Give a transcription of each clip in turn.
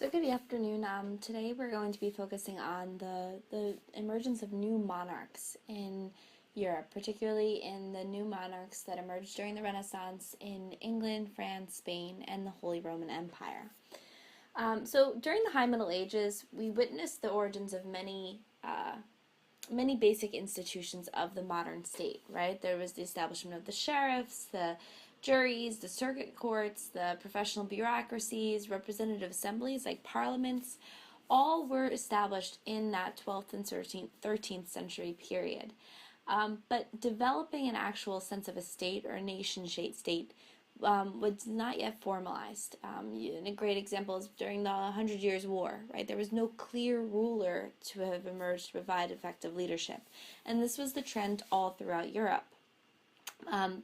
So good afternoon. Today we're going to be focusing on the emergence of new monarchs in Europe, particularly in the new monarchs that emerged during the Renaissance in England, France, Spain, and the Holy Roman Empire. So during the High Middle Ages, we witnessed the origins of many basic institutions of the modern state, right? There was the establishment of the sheriffs, the juries, the circuit courts, the professional bureaucracies, representative assemblies like parliaments, all were established in that 12th and 13th century period. But developing an actual sense of a state or a nation-state was not yet formalized. And a great example is during the Hundred Years' War, right? There was no clear ruler to have emerged to provide effective leadership. And this was the trend all throughout Europe.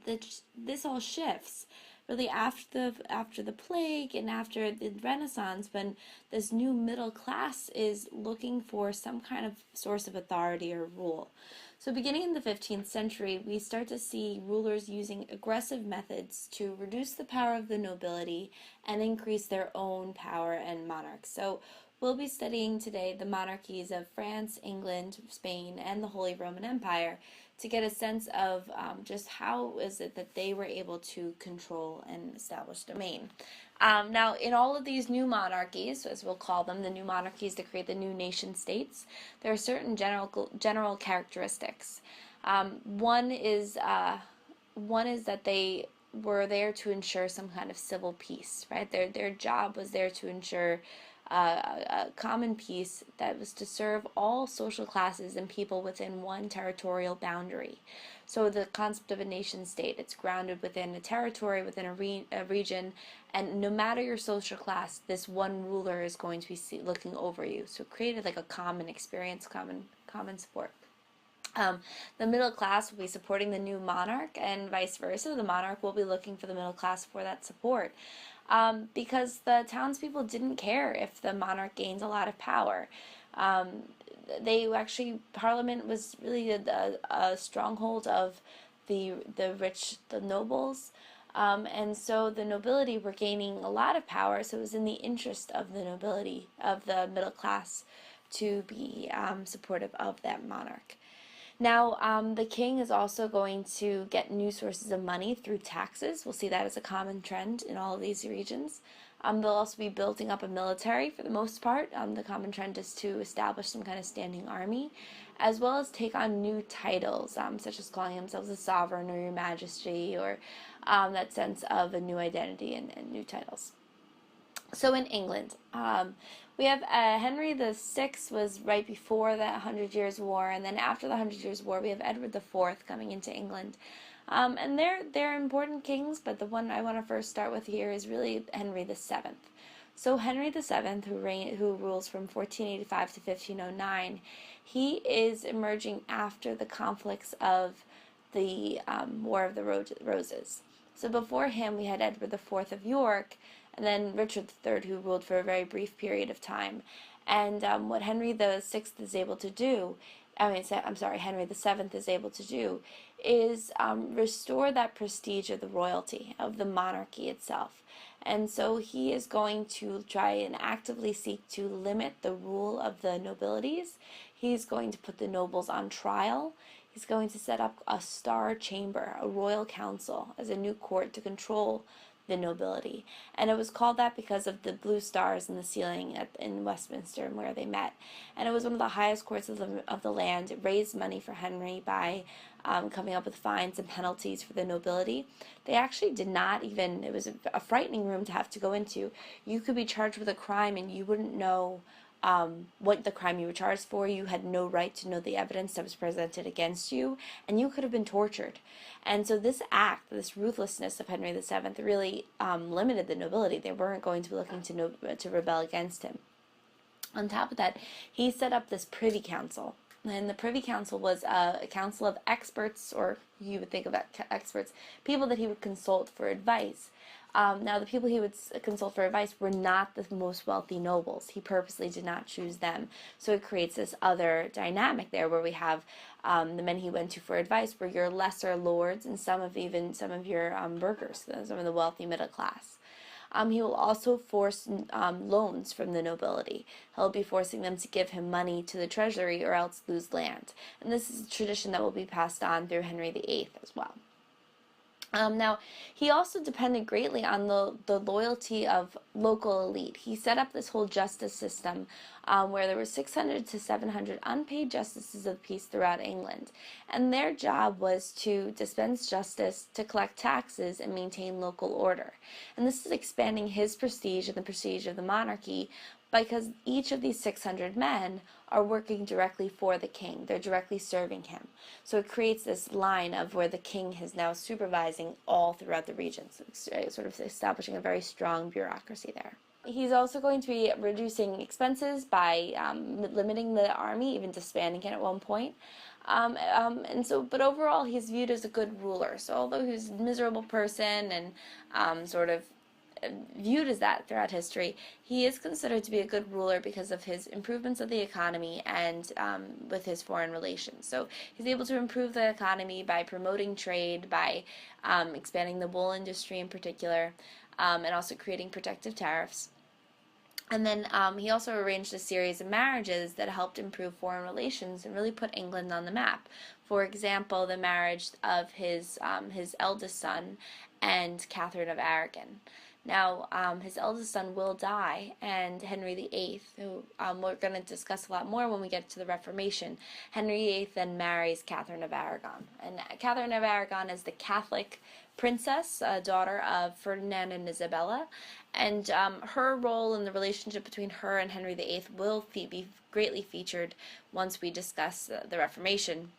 This all shifts really after the plague and after the Renaissance, when this new middle class is looking for some kind of source of authority or rule. So beginning in the 15th century, we start to see rulers using aggressive methods to reduce the power of the nobility and increase their own power and monarchs. So we'll be studying today the monarchies of France, England, Spain, and the Holy Roman Empire to get a sense of just how is it that they were able to control and establish domain. Now, in all of these new monarchies, as we'll call them, the new monarchies to create the new nation states, there are certain general characteristics. One is that they were there to ensure some kind of civil peace, right? Their job was there to ensure a common peace that was to serve all social classes and people within one territorial boundary. So the concept of a nation state, it's grounded within a territory, within a region, and no matter your social class, this one ruler is going to be looking over you. So it created like a common experience, common support. The middle class will be supporting the new monarch, and vice versa. The monarch will be looking for the middle class for that support. Because the townspeople didn't care if the monarch gained a lot of power. Parliament was really a stronghold of the rich, the nobles. And so the nobility were gaining a lot of power, so it was in the interest of the nobility, of the middle class, to be supportive of that monarch. Now, the king is also going to get new sources of money through taxes. We'll see that as a common trend in all of these regions. They'll also be building up a military for the most part. The common trend is to establish some kind of standing army, as well as take on new titles, such as calling themselves a sovereign or your majesty, or that sense of a new identity and new titles. So in England, we have Henry VI was right before the Hundred Years' War, and then after the Hundred Years' War, we have Edward IV coming into England. And they're important kings, but the one I want to first start with here is really Henry VII. So Henry VII, who rules from 1485 to 1509, he is emerging after the conflicts of the War of the Roses. So before him, we had Edward IV of York, and then Richard III, who ruled for a very brief period of time. And what Henry VI is able to do, Henry VII is able to do, is restore that prestige of the royalty, of the monarchy itself. And so he is going to try and actively seek to limit the rule of the nobilities. He's going to put the nobles on trial. He's going to set up a Star Chamber, a royal council, as a new court to control the nobility. And it was called that because of the blue stars in the ceiling in Westminster and where they met. And it was one of the highest courts of the land. It raised money for Henry by coming up with fines and penalties for the nobility. They actually did not even, it was a frightening room to have to go into. You could be charged with a crime and you wouldn't know what the crime you were charged for. You had no right to know the evidence that was presented against you, and you could have been tortured. And so this act, this ruthlessness of Henry VII, really limited the nobility. They weren't going to be looking to rebel against him. On top of that, he set up this Privy Council. And the Privy Council was a council of experts, or you would think of experts, people that he would consult for advice. Now, the people he would consult for advice were not the most wealthy nobles. He purposely did not choose them. So it creates this other dynamic there where we have the men he went to for advice were your lesser lords and some of your burghers, some of the wealthy middle class. He will also force loans from the nobility. He'll be forcing them to give him money to the treasury or else lose land. And this is a tradition that will be passed on through Henry VIII as well. Now, he also depended greatly on the loyalty of local elite. He set up this whole justice system where there were 600 to 700 unpaid justices of the peace throughout England. And their job was to dispense justice, to collect taxes, and maintain local order. And this is expanding his prestige and the prestige of the monarchy because each of these 600 men are working directly for the king. They're directly serving him. So it creates this line of where the king is now supervising all throughout the region, so sort of establishing a very strong bureaucracy there. He's also going to be reducing expenses by limiting the army, even disbanding it at one point. But overall, he's viewed as a good ruler. So although he's a miserable person and sort of viewed as that throughout history, he is considered to be a good ruler because of his improvements of the economy and with his foreign relations. So he's able to improve the economy by promoting trade, by expanding the wool industry in particular, and also creating protective tariffs. And then he also arranged a series of marriages that helped improve foreign relations and really put England on the map. For example, the marriage of his eldest son and Catherine of Aragon. Now, his eldest son will die, and Henry VIII, who we're going to discuss a lot more when we get to the Reformation, Henry VIII then marries Catherine of Aragon. And Catherine of Aragon is the Catholic princess, daughter of Ferdinand and Isabella, and her role in the relationship between her and Henry VIII will be greatly featured once we discuss the Reformation.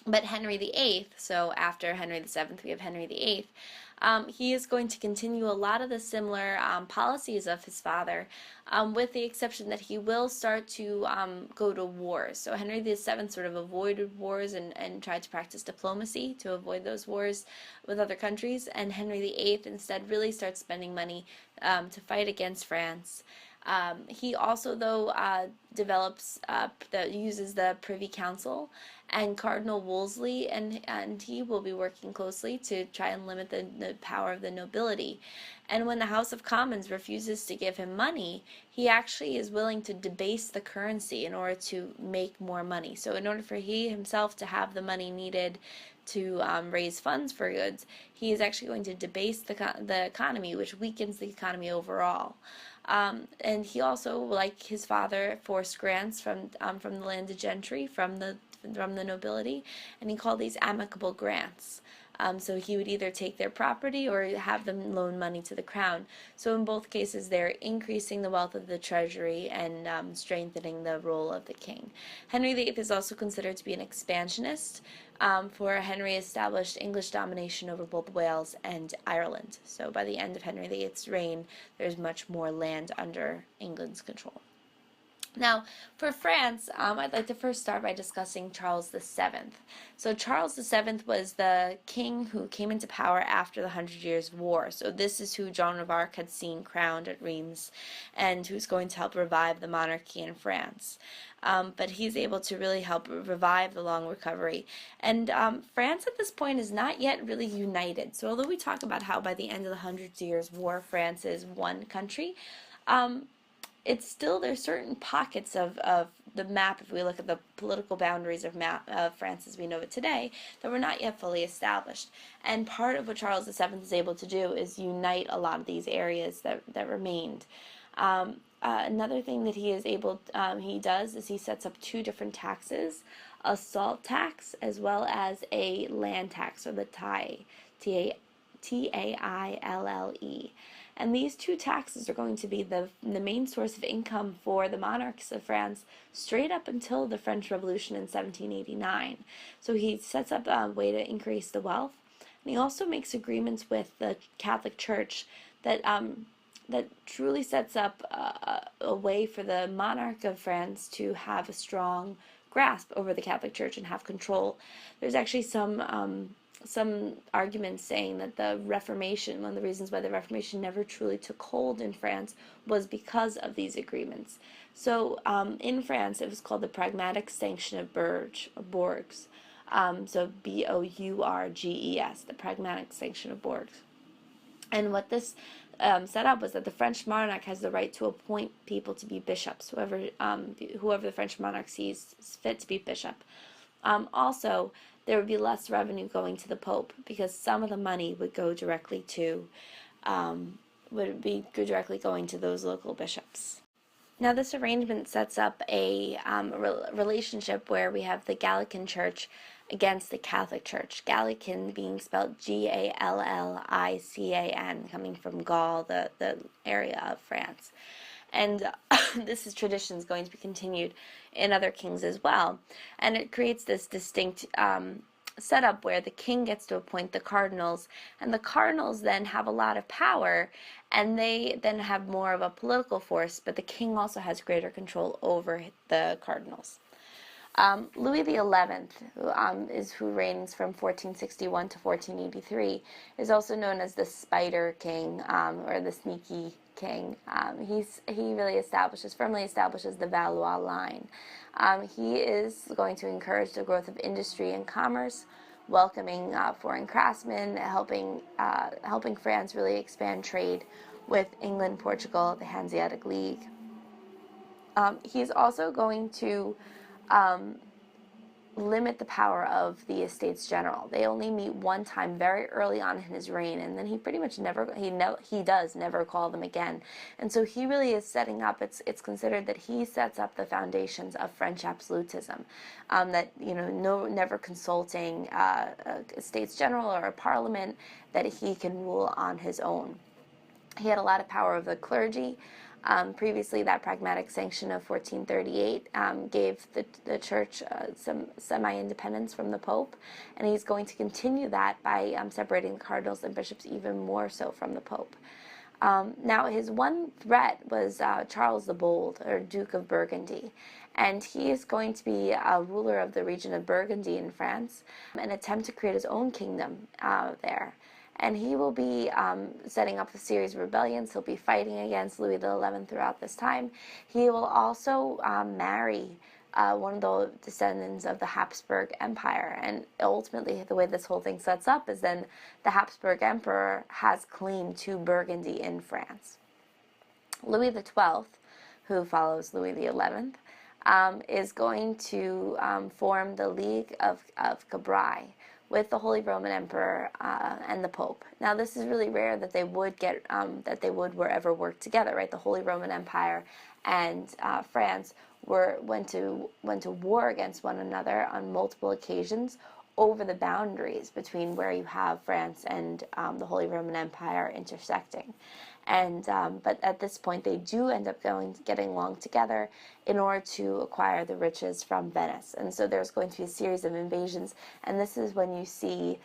But Henry VIII, so after Henry VII, we have Henry VIII, he is going to continue a lot of the similar policies of his father, with the exception that he will start to go to wars. So Henry VII sort of avoided wars and tried to practice diplomacy to avoid those wars with other countries, and Henry VIII instead really starts spending money to fight against France. He also, though, uses the Privy Council and Cardinal Wolsey, and he will be working closely to try and limit the power of the nobility. And when the House of Commons refuses to give him money, he actually is willing to debase the currency in order to make more money. So in order for he himself to have the money needed to raise funds for goods, he is actually going to debase the economy, which weakens the economy overall. And he also, like his father, forced grants from the landed gentry, from the nobility, and he called these amicable grants. So he would either take their property or have them loan money to the crown. So in both cases, they're increasing the wealth of the treasury and strengthening the role of the king. Henry VIII is also considered to be an expansionist, for Henry established English domination over both Wales and Ireland. So by the end of Henry VIII's reign, there's much more land under England's control. Now, for France, I'd like to first start by discussing Charles VII. So Charles VII was the king who came into power after the 100 Years' War. So this is who Joan of Arc had seen crowned at Reims, and who's going to help revive the monarchy in France. But he's able to really help revive the long recovery. And France at this point is not yet really united. So although we talk about how by the end of the 100 Years' War, France is one country, it's still, there's certain pockets of the map, if we look at the political boundaries of France as we know it today, that were not yet fully established. And part of what Charles VII is able to do is unite a lot of these areas that remained. Another thing that he does is he sets up two different taxes, a salt tax as well as a land tax, or the taille, Taille. And these two taxes are going to be the main source of income for the monarchs of France straight up until the French Revolution in 1789. So he sets up a way to increase the wealth. And he also makes agreements with the Catholic Church that truly sets up a way for the monarch of France to have a strong grasp over the Catholic Church and have control. There's actually some arguments saying that the Reformation, one of the reasons why the Reformation never truly took hold in France, was because of these agreements. So in France, it was called the Pragmatic Sanction of Bourgs. So Bourges, the Pragmatic Sanction of Bourgs. And what this set up was that the French monarch has the right to appoint people to be bishops, whoever the French monarch sees fit to be bishop. Also, there would be less revenue going to the Pope because some of the money would go directly to going to those local bishops. Now, this arrangement sets up a relationship where we have the Gallican Church against the Catholic Church. Gallican being spelled Gallican, coming from Gaul, the area of France. And this tradition is going to be continued in other kings as well. And it creates this distinct setup where the king gets to appoint the cardinals, and the cardinals then have a lot of power, and they then have more of a political force, but the king also has greater control over the cardinals. Louis XI, who reigns from 1461 to 1483, is also known as the Spider King, or the Sneaky King. He really firmly establishes the Valois line. He is going to encourage the growth of industry and commerce, welcoming foreign craftsmen, helping France really expand trade with England, Portugal, the Hanseatic League. He's also going to limit the power of the Estates General. They only meet one time very early on in his reign, and then he pretty much never call them again. And so he really is setting up. It's considered that he sets up the foundations of French absolutism. Never consulting a Estates General or a Parliament, that he can rule on his own. He had a lot of power over the clergy. Previously, that pragmatic sanction of 1438 gave the church some semi-independence from the Pope, and he's going to continue that by separating the cardinals and bishops even more so from the Pope. Now, his one threat was Charles the Bold, or Duke of Burgundy, and he is going to be a ruler of the region of Burgundy in France, and attempt to create his own kingdom there. And he will be setting up a series of rebellions. He'll be fighting against Louis XI throughout this time. He will also marry one of the descendants of the Habsburg Empire. And ultimately, the way this whole thing sets up is then the Habsburg Emperor has claim to Burgundy in France. Louis XII, who follows Louis XI, is going to form the League of Cabrai with the Holy Roman Emperor and the Pope. Now, this is really rare that they would ever work together, right? The Holy Roman Empire and France went to war against one another on multiple occasions over the boundaries between where you have France and the Holy Roman Empire intersecting. But at this point, they do end up getting along together in order to acquire the riches from Venice. And so there's going to be a series of invasions, and this is when you see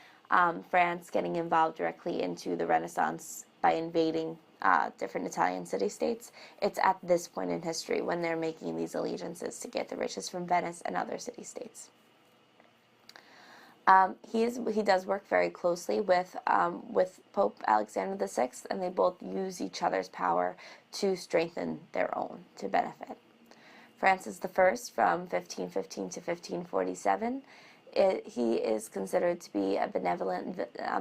France getting involved directly into the Renaissance by invading different Italian city-states. It's at this point in history when they're making these allegiances to get the riches from Venice and other city-states. He does work very closely with Pope Alexander VI, and they both use each other's power to strengthen their own to benefit. Francis I, from 1515 to 1547, he is considered to be a benevolent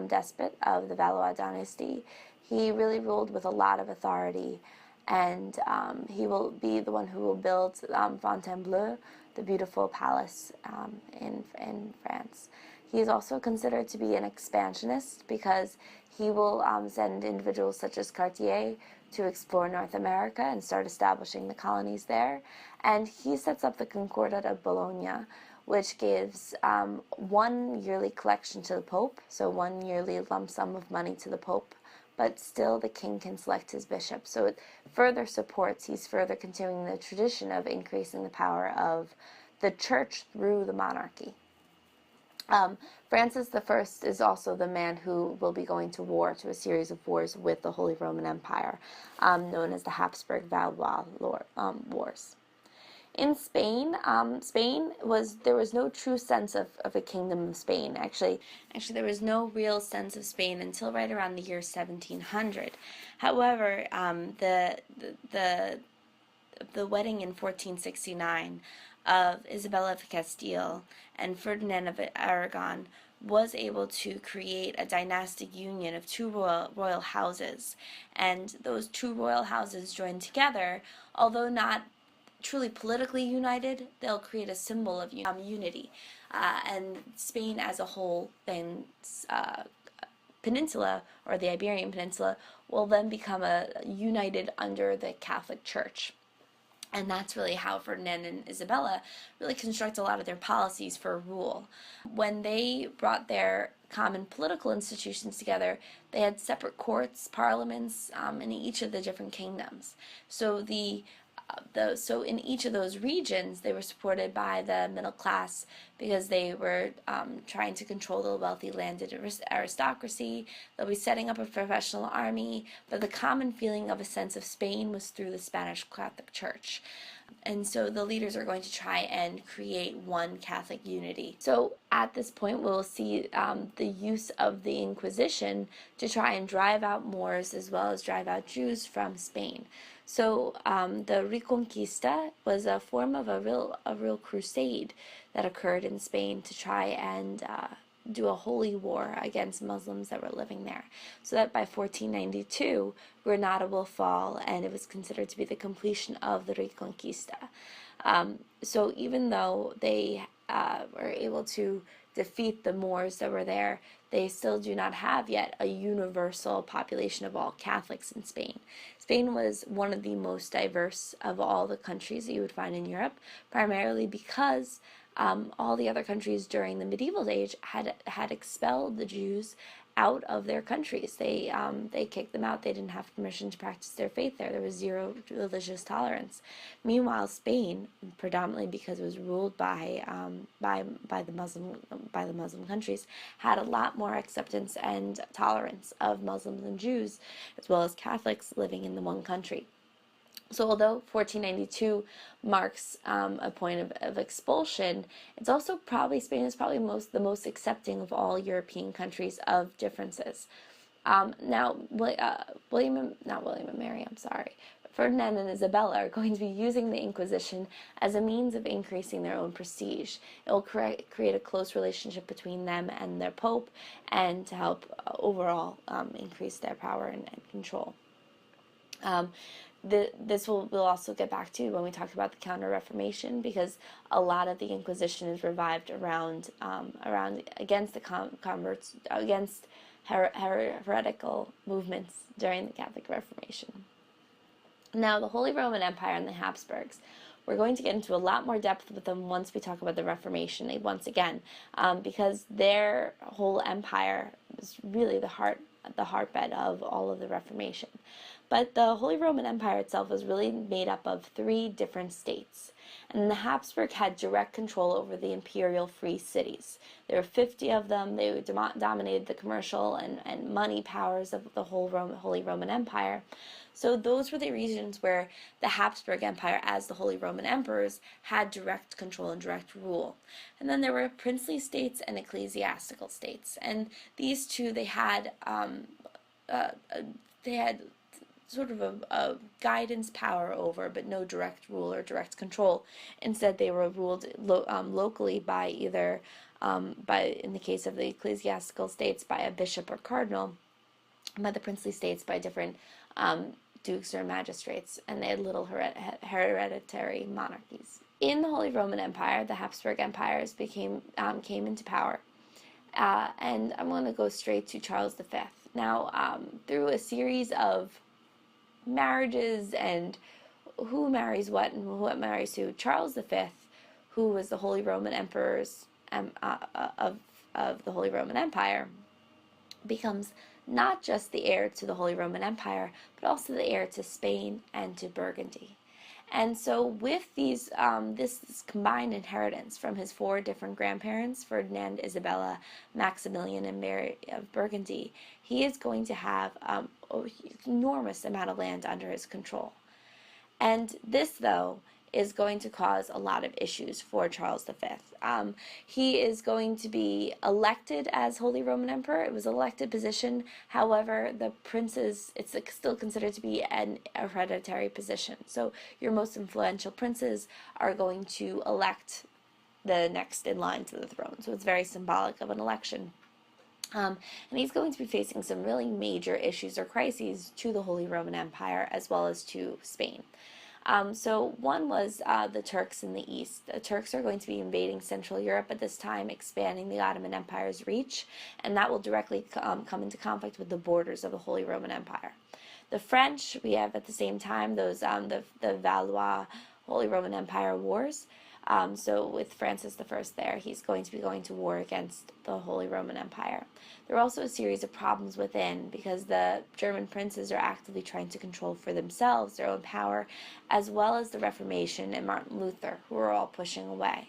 despot of the Valois dynasty. He really ruled with a lot of authority, and he will be the one who will build Fontainebleau, the beautiful palace in France. He is also considered to be an expansionist because he will send individuals such as Cartier to explore North America and start establishing the colonies there. And he sets up the Concordat of Bologna, which gives one yearly collection to the Pope, so one yearly lump sum of money to the Pope, but still the king can select his bishop. So it further supports, he's further continuing the tradition of increasing the power of the church through the monarchy. Francis I is also the man who will be going to war, to a series of wars with the Holy Roman Empire, known as the Habsburg Valois Wars. In Spain, there was no true sense of a kingdom of Spain. Actually, there was no real sense of Spain until right around the year 1700. However, the wedding in 1469 of Isabella of Castile and Ferdinand of Aragon was able to create a dynastic union of two royal houses. And those two royal houses joined together, although not truly politically united, they'll create a symbol of unity. And Spain as a whole, then peninsula, or the Iberian Peninsula, will then become united under the Catholic Church. And that's really how Ferdinand and Isabella really construct a lot of their policies for rule. When they brought their common political institutions together, they had separate courts, parliaments, in each of the different kingdoms. So so in each of those regions, they were supported by the middle class because they were trying to control the wealthy landed aristocracy. They'll be setting up a professional army, but the common feeling of a sense of Spain was through the Spanish Catholic Church. And so the leaders are going to try and create one Catholic unity. So at this point, we'll see the use of the Inquisition to try and drive out Moors as well as drive out Jews from Spain. So the Reconquista was a form of a real crusade that occurred in Spain to try and do a holy war against Muslims that were living there. So that by 1492, Granada will fall, and it was considered to be the completion of the Reconquista. So even though they were able to defeat the Moors that were there, they still do not have yet a universal population of all Catholics in Spain. Spain was one of the most diverse of all the countries that you would find in Europe, primarily because all the other countries during the medieval age had expelled the Jews out of their countries. They kicked them out. They didn't have permission to practice their faith there. There was zero religious tolerance. Meanwhile, Spain, predominantly because it was ruled by the Muslim countries, had a lot more acceptance and tolerance of Muslims and Jews, as well as Catholics living in the one country. So although 1492 marks a point of expulsion, it's also Spain is probably the most accepting of all European countries of differences. Now, Ferdinand and Isabella are going to be using the Inquisition as a means of increasing their own prestige. It will create a close relationship between them and their Pope, and to help overall increase their power and control. This we'll also get back to when we talk about the Counter-Reformation, because a lot of the Inquisition is revived around against the converts, against heretical movements during the Catholic Reformation. Now, the Holy Roman Empire and the Habsburgs, we're going to get into a lot more depth with them once we talk about the Reformation once again, because their whole empire was really the heartbed of all of the Reformation. But the Holy Roman Empire itself was really made up of 3 different states. And the Habsburg had direct control over the imperial free cities. There were 50 of them. They dominated the commercial and money powers of the Holy Roman Empire. So those were the regions where the Habsburg Empire, as the Holy Roman Emperors, had direct control and direct rule. And then there were princely states and ecclesiastical states. And these two, they had sort of a guidance power over, but no direct rule or direct control. Instead, they were ruled locally by either, in the case of the ecclesiastical states, by a bishop or cardinal, by the princely states by different dukes or magistrates, and they had little hereditary monarchies. In the Holy Roman Empire, the Habsburg empires came into power, and I'm going to go straight to Charles V. Now, through a series of marriages and who marries what and what marries who, Charles V, who was the Holy Roman Emperors of the Holy Roman Empire, becomes not just the heir to the Holy Roman Empire, but also the heir to Spain and to Burgundy. And so with these, this combined inheritance from his 4 different grandparents, Ferdinand, Isabella, Maximilian, and Mary of Burgundy, he is going to have an enormous amount of land under his control. And this, though, is going to cause a lot of issues for Charles V. He is going to be elected as Holy Roman Emperor. It was an elected position. However, the princes, it's still considered to be an hereditary position. So your most influential princes are going to elect the next in line to the throne. So it's very symbolic of an election. And he's going to be facing some really major issues or crises to the Holy Roman Empire as well as to Spain. So one was the Turks in the east. The Turks are going to be invading Central Europe at this time, expanding the Ottoman Empire's reach, and that will directly come into conflict with the borders of the Holy Roman Empire. The French, we have at the same time those the Valois Holy Roman Empire wars. So with Francis I there, he's going to be going to war against the Holy Roman Empire. There are also a series of problems within because the German princes are actively trying to control for themselves their own power, as well as the Reformation and Martin Luther, who are all pushing away.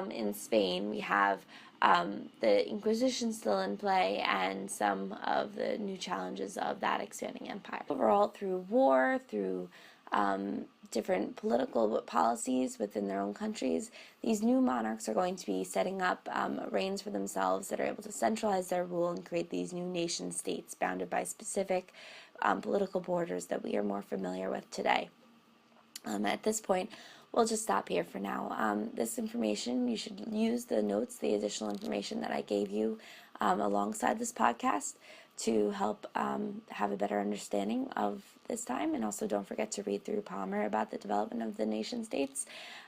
In Spain, we have the Inquisition still in play and some of the new challenges of that expanding empire. Overall, through war, through different political policies within their own countries, these new monarchs are going to be setting up reigns for themselves that are able to centralize their rule and create these new nation states bounded by specific political borders that we are more familiar with today. At this point, we'll just stop here for now. This information, you should use the notes, the additional information that I gave you alongside this podcast to help have a better understanding of this time. And also don't forget to read through Palmer about the development of the nation states.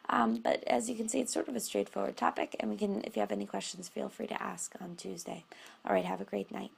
But as you can see, it's sort of a straightforward topic, and if you have any questions, feel free to ask on Tuesday. All right, have a great night.